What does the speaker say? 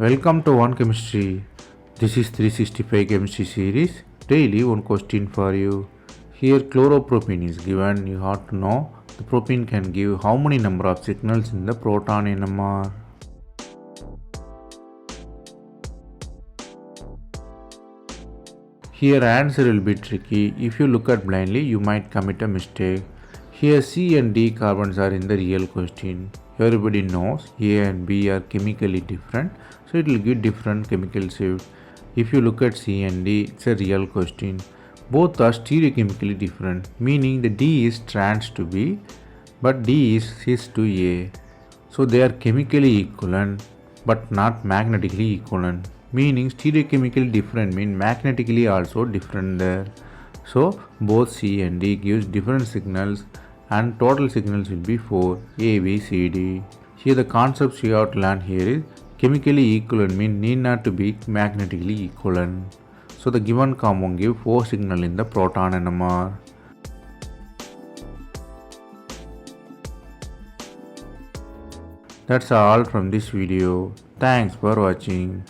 Welcome to One Chemistry. This is 365 Chemistry series. Daily one question for you. Here chloropropene is given. You have to know the propene can give how many number of signals in the proton NMR. Here answer will be tricky. If you look at blindly, you might commit a mistake. Here C and D carbons are in the real question. Everybody knows A and B are chemically different, so it will give different chemical shift. If you look at C and D, it's a real question. Both are stereochemically different, meaning the D is trans to B, but D is cis to A. So they are chemically equivalent, but not magnetically equivalent. Meaning stereochemically different mean magnetically also different there. So both C and D gives different signals and total signals will be 4 A, B, C, D. Here the concepts you have to learn here is chemically equivalent mean need not to be magnetically equivalent. So the given compound give 4 signal in the proton NMR. That's all from this video. Thanks for watching.